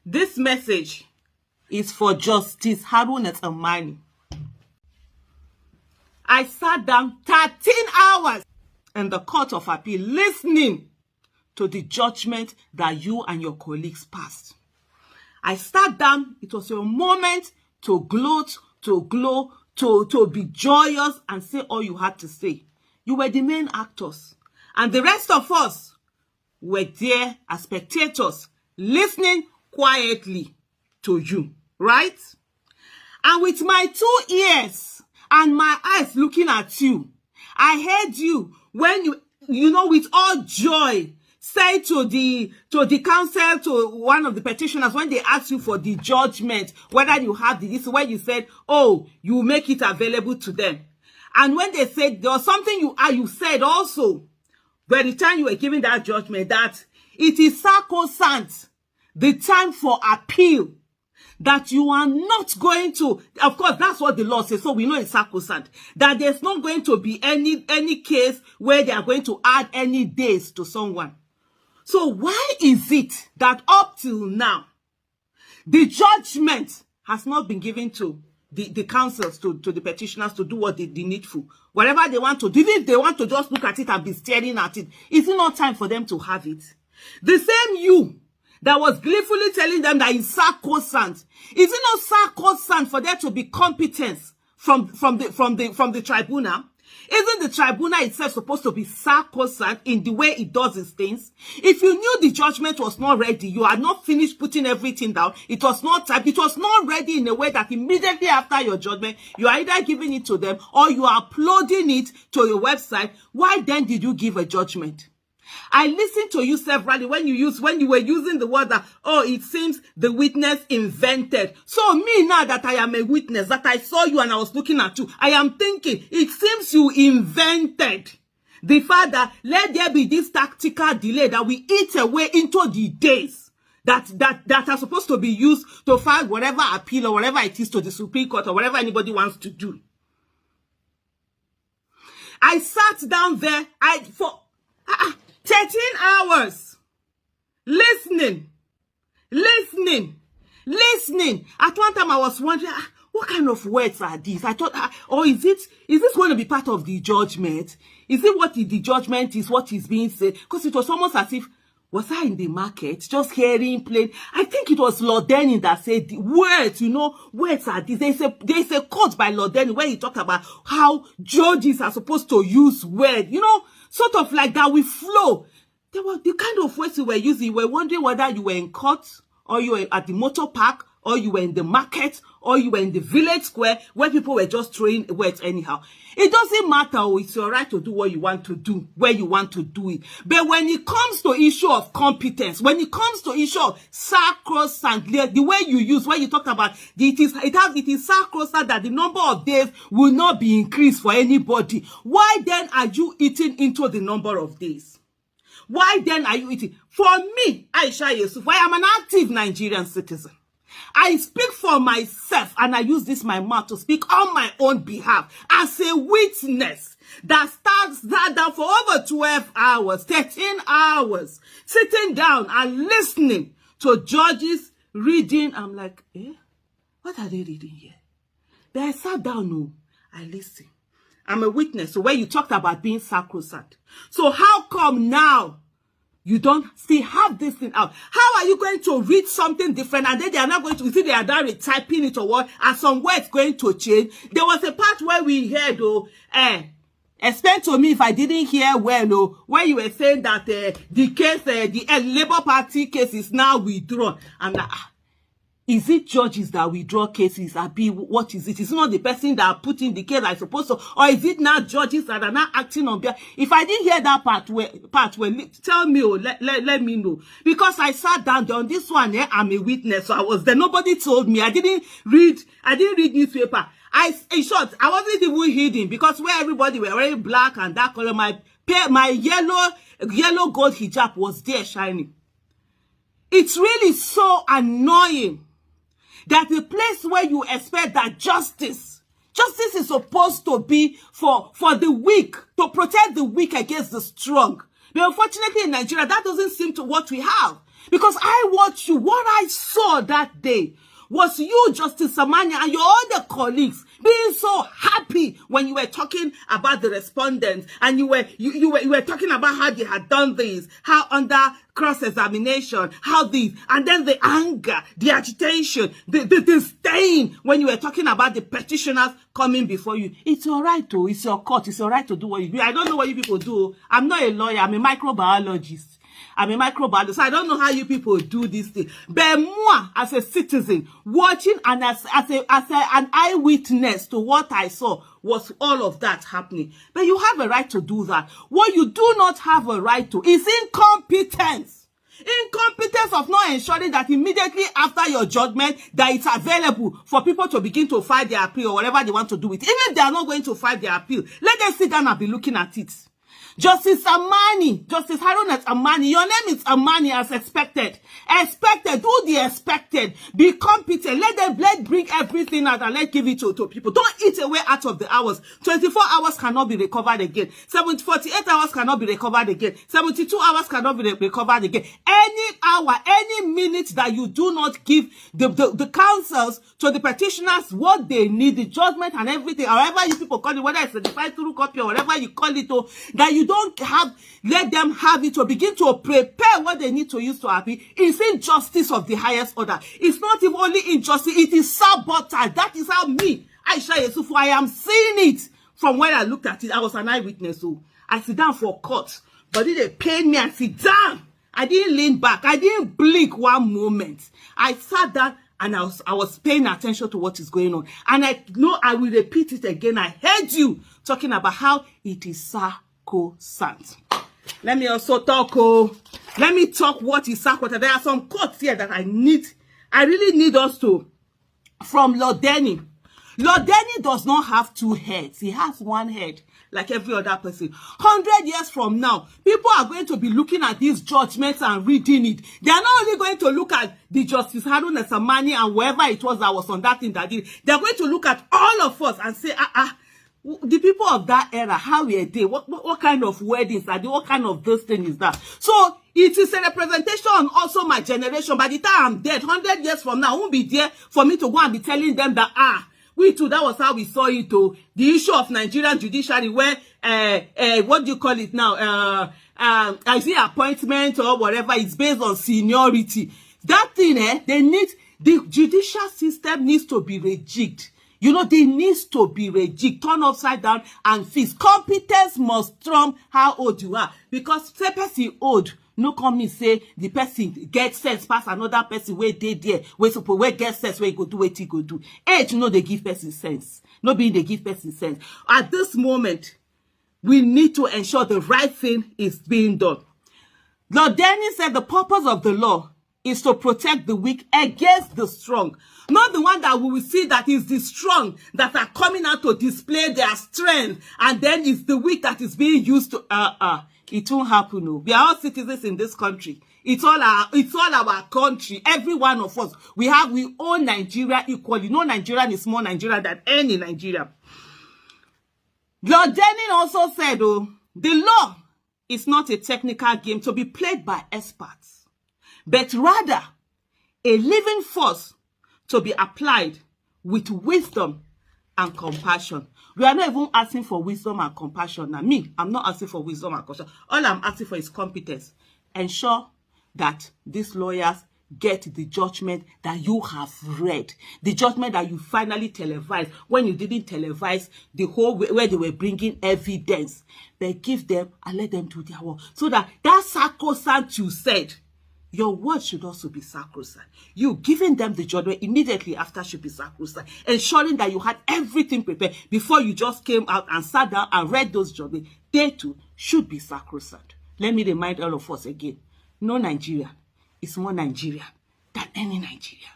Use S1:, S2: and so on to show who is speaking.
S1: This message is for Justice Haruna Tsammani. I sat down 13 hours in the Court of Appeal listening to the judgment that you and your colleagues passed. I sat down. It was your moment to gloat, to glow, to be joyous and say all you had to say. You were the main actors. And the rest of us were there as spectators, listening quietly to you, right? And with my 2 ears and my eyes looking at you, I heard you when you know, with all joy, say to the counsel, to one of the petitioners, when they asked you for the judgment, whether you have this, where you said, oh, you make it available to them. And when they said, there was something you said also, by the time you were giving that judgment, that it is sacrosanct, the time for appeal, that you are not going to, of course, that's what the law says, so we know it's sacrosanct, that there's not going to be any case where they are going to add any days to someone. So why is it that up till now, the judgment has not been given to the counsels, to the petitioners to do what they needful? Whatever they want to do, even if they want to just look at it and be staring at it, is it not time for them to have it? The same you that was gleefully telling them that it's sacrosanct, is it not sacrosanct for there to be competence from the tribunal? Isn't the tribunal itself supposed to be sacrosanct in the way it does its things? If you knew the judgment was not ready, you had not finished putting everything down, it was not typed, it was not ready in a way that immediately after your judgment, you are either giving it to them or you are uploading it to your website, why then did you give a judgment? I listened to you severally when you were using the word that, oh, it seems the witness invented. So me, now that I am a witness, that I saw you and I was looking at you, I am thinking, it seems you invented the fact that let there be this tactical delay that we eat away into the days that are supposed to be used to file whatever appeal or whatever it is to the Supreme Court or whatever anybody wants to do. I sat down there, for 13 hours, listening. At one time I was wondering, what kind of words are these? I thought, or is this going to be part of the judgment? Is it what the judgment is, what is being said? Because it was almost as if, was I in the market, just hearing plain? I think it was Lord Denny that said, words, words are these. There's a quote by Lord Denny where he talked about how judges are supposed to use words, sort of like that we flow. There were the kind of words you were using. You were wondering whether you were in court, or you were at the motor park, or you were in the market, or you were in the village square where people were just throwing words anyhow. It doesn't matter. It's your right to do what you want to do, where you want to do it. But when it comes to issue of competence, when it comes to issue of sacrosanct, the way you use, when you talk about it is sacrosanct that the number of days will not be increased for anybody. Why then are you eating into the number of days? Why then are you eating? For me, Aisha Yesufu, I am an active Nigerian citizen. I speak for myself, and I use my mouth to speak on my own behalf as a witness that sat down for over 12 hours, 13 hours, sitting down and listening to judges reading. I'm like, what are they reading here? But I sat down, I listened. I'm a witness. So when you talked about being sacrosanct, so how come now you don't still have this thing out? How are you going to read something different and then they are not going to, see, they are now retyping it or what? Are some words going to change? There was a part where we heard, explain to me if I didn't hear well, where you were saying that the case, the Labour Party case is now withdrawn. I'm like, is it judges that withdraw cases? What is it? It's not the person that put in the case, I suppose so. Or is it now judges that are not acting on behalf? If I didn't hear that part where tell me, let me know. Because I sat down on this one, I'm a witness. So I was there. Nobody told me. I didn't read newspaper. In short, I wasn't even hidden because where everybody were wearing black and that color, my yellow gold hijab was there shining. It's really so annoying that the place where you expect that justice is supposed to be for the weak, to protect the weak against the strong. But unfortunately in Nigeria, that doesn't seem to what we have. Because I watched you. What I saw that day was you, Justice Tsammani, and your other colleagues being so happy when you were talking about the respondents, and you were talking about how they had done this, how under cross-examination, how this, and then the anger, the agitation, the disdain when you were talking about the petitioners coming before you. It's all right, though. It's your court. It's all right to do what you do. I don't know what you people do. I'm not a lawyer. I'm a microbiologist. I'm a microbiologist, so I don't know how you people do this thing. But moi, as a citizen, watching and as an eyewitness to what I saw, was all of that happening. But you have a right to do that. What you do not have a right to is incompetence. Incompetence of not ensuring that immediately after your judgment, that it's available for people to begin to file their appeal or whatever they want to do with it. Even if they are not going to file their appeal, let them sit down and be looking at it. Justice Tsammani, Justice Haruna Tsammani, your name is Tsammani as expected. Expected, do the expected. Be competent. Let's bring everything out and let's give it to people. Don't eat away out of the hours. 24 hours cannot be recovered again. 48 hours cannot be recovered again. 72 hours cannot be recovered again. Any hour, any minute that you do not give the counsels to the petitioners what they need, the judgment and everything, however you people call it, whether it's a certified through copy or whatever you call it, that you don't have, let them have it to begin to prepare what they need to use to appeal. It's injustice of the highest order. It's not even only injustice, it is sabotage. That is how me, Aisha Yesufu, I am seeing it from when I looked at it. I was an eyewitness, so I sit down for court, but they paid me and sit down. I didn't lean back. I didn't blink one moment. I sat down and I was paying attention to what is going on. And I know I will repeat it again. I heard you talking about how it is sacrosanct. Let me also talk. Let me talk what is sacrosanct. There are some quotes here that I really need us to. From Lord Denny. Lord Denny does not have two heads. He has one head, like every other person. 100 years from now, people are going to be looking at these judgments and reading it. They are not only going to look at the Justice Haruna Tsammani and whoever it was that was on that thing that did. They are going to look at all of us and say, the people of that era, how were they? What kind of weddings are they? What kind of this thing is that? So it is a representation on also my generation. By the time I'm dead, 100 years from now, I won't be there for me to go and be telling them that, we too, that was how we saw it too. The issue of Nigerian judiciary where, what do you call it now? I see appointment or whatever, it's based on seniority. That thing, the judicial system needs to be rejigged. You know, they needs to be rejigged, turn upside down and fixed. Competence must trump how old you are. Because say person old, no come me say the person get sense pass another person where they there, where get sense where he go do what he go do. Age, you know, they give person sense. No being they give person sense. At this moment, we need to ensure the right thing is being done. Lord Denny said the purpose of the law is to protect the weak against the strong. Not the one that we will see that is the strong that are coming out to display their strength, and then it's the weak that is being used to it won't happen. No. We are all citizens in this country. It's all our country. Every one of us. We own Nigeria equally. No Nigerian is more Nigerian than any Nigerian. Lord Denning also said, the law is not a technical game to be played by experts, but rather a living force to be applied with wisdom and compassion. We are not even asking for wisdom and compassion. Now, I'm not asking for wisdom and compassion. All I'm asking for is competence. Ensure that these lawyers get the judgment that you have read. The judgment that you finally televised when you didn't televise the whole way where they were bringing evidence. But give them and let them do their work. So that sacrosanct you said, your word should also be sacrosanct. You giving them the judgment immediately after should be sacrosanct. Ensuring that you had everything prepared before you just came out and sat down and read those judgments. They too should be sacrosanct. Let me remind all of us again. No Nigerian is more Nigerian than any Nigerian.